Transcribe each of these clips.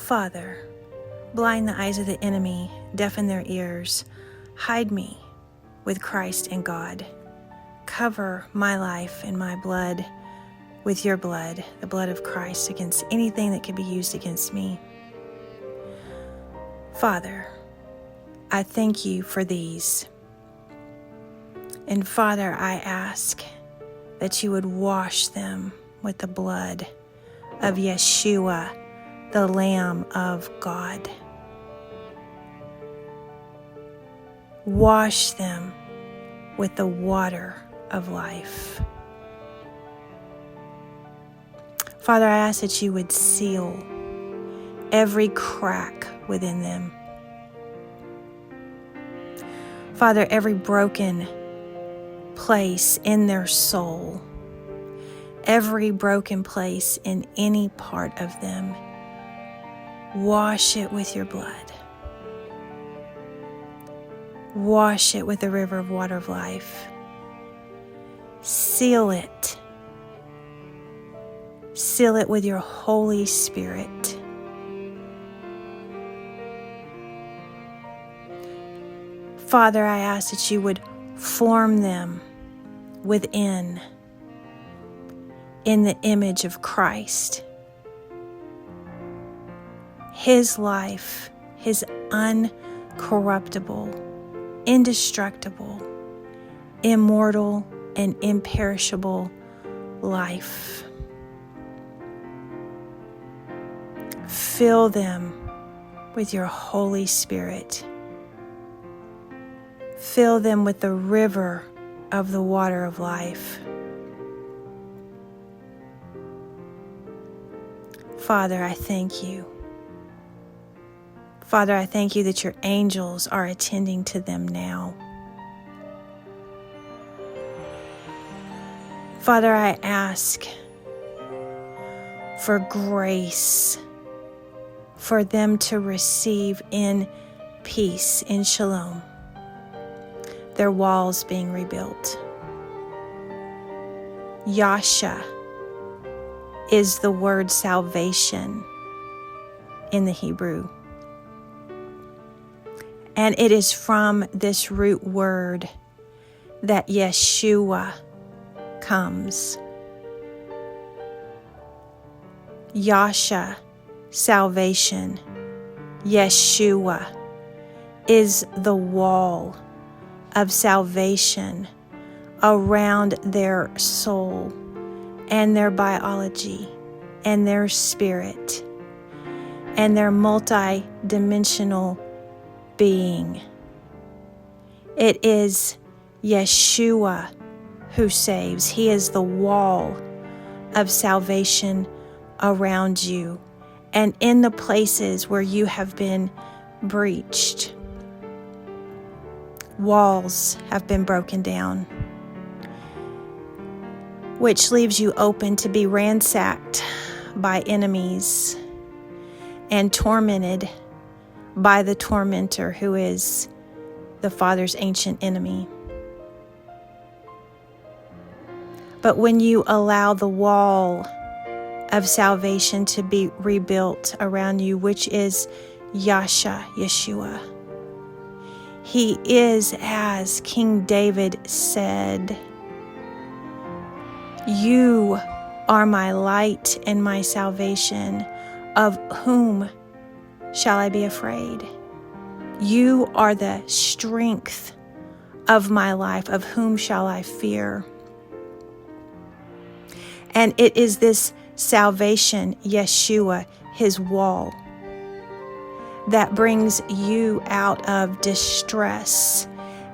Father, blind the eyes of the enemy, deafen their ears. Hide me with Christ and God. Cover my life and my blood with your blood, the blood of Christ, against anything that could be used against me. Father, I thank you for these. And Father, I ask that you would wash them with the blood of Yeshua, the Lamb of God. Wash them with the water of life. Father, I ask that you would seal every crack within them. Father, every broken place in their soul, every broken place in any part of them, wash it with your blood. Wash it with the river of water of life. Seal it. Seal it with your Holy Spirit. Father, I ask that you would form them within in the image of Christ. His life, his uncorruptible, indestructible, immortal, and imperishable life. Fill them with your Holy Spirit. Fill them with the river of the water of life. Father, I thank you. Father, I thank you that your angels are attending to them now. Father, I ask for grace for them to receive in peace, in shalom, their walls being rebuilt. Yasha is the word salvation in the Hebrew. And it is from this root word that Yeshua comes. Yasha, salvation. Yeshua is the wall of salvation around their soul and their biology and their spirit and their multi-dimensional being. It is Yeshua who saves. He is the wall of salvation around you and in the places where you have been breached. Walls have been broken down, which leaves you open to be ransacked by enemies and tormented by the tormentor, who is the Father's ancient enemy. But when you allow the wall of salvation to be rebuilt around you, which is Yeshua, he is, as King David said, "You are my light and my salvation. Of whom shall I be afraid? You are the strength of my life. Of whom shall I fear?" And it is this salvation, Yeshua, his wall, that brings you out of distress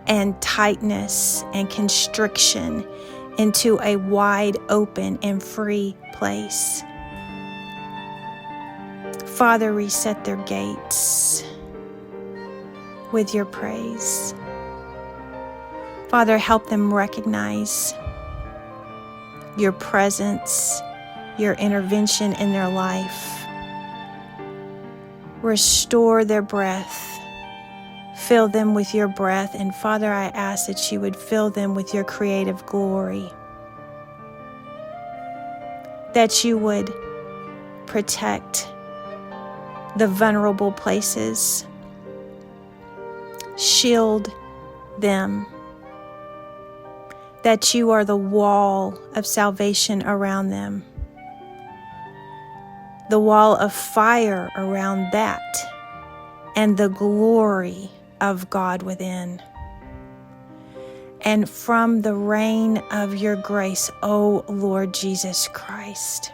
and tightness and constriction into a wide open and free place. Father, reset their gates with your praise. Father, help them recognize your presence, your intervention in their life. Restore their breath. Fill them with your breath. And Father, I ask that you would fill them with your creative glory. That you would protect the vulnerable places. Shield them. That you are the wall of salvation around them. The wall of fire around that. And the glory of God within. And from the reign of your grace, O Lord Jesus Christ,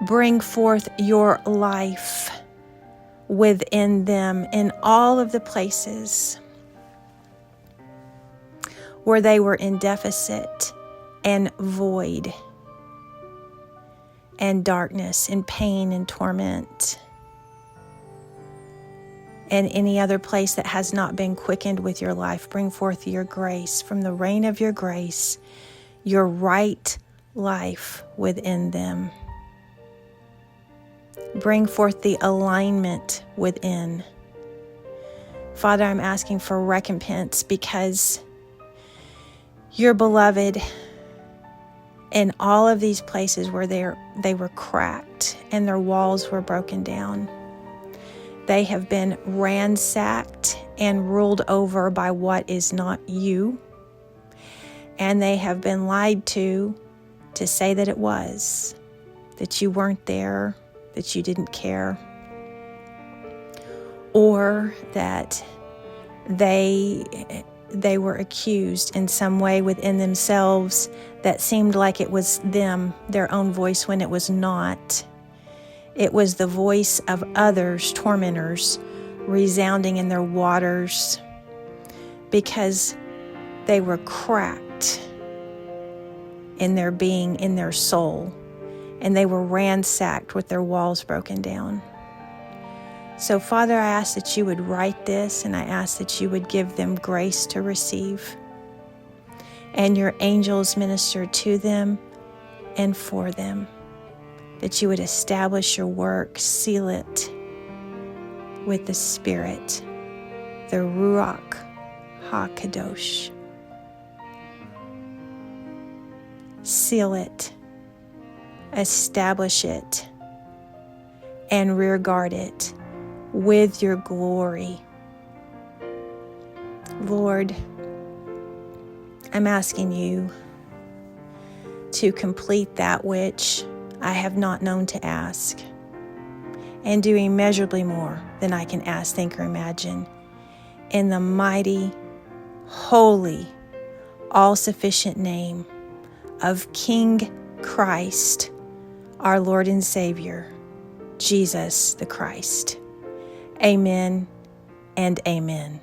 bring forth your life within them in all of the places where they were in deficit and void and darkness and pain and torment. And any other place that has not been quickened with your life, bring forth your grace from the reign of your grace, your right life within them. Bring forth the alignment within. Father, I'm asking for recompense because your beloved in all of these places where they were cracked and their walls were broken down. They have been ransacked and ruled over by what is not you. And they have been lied to say that it was, that you weren't there, that you didn't care, or that they were accused in some way within themselves that seemed like it was them, their own voice, when it was not. It was the voice of others, tormentors, resounding in their waters because they were cracked in their being, in their soul, and they were ransacked with their walls broken down. So, Father, I ask that you would write this, and I ask that you would give them grace to receive, and your angels minister to them and for them. That you would establish your work, seal it with the Spirit, the Ruach HaKadosh. Seal it, establish it, and rear guard it with your glory. Lord, I'm asking you to complete that which I have not known to ask, and do immeasurably more than I can ask, think, or imagine. In the mighty, holy, all-sufficient name of King Christ, our Lord and Savior, Jesus the Christ. Amen and amen.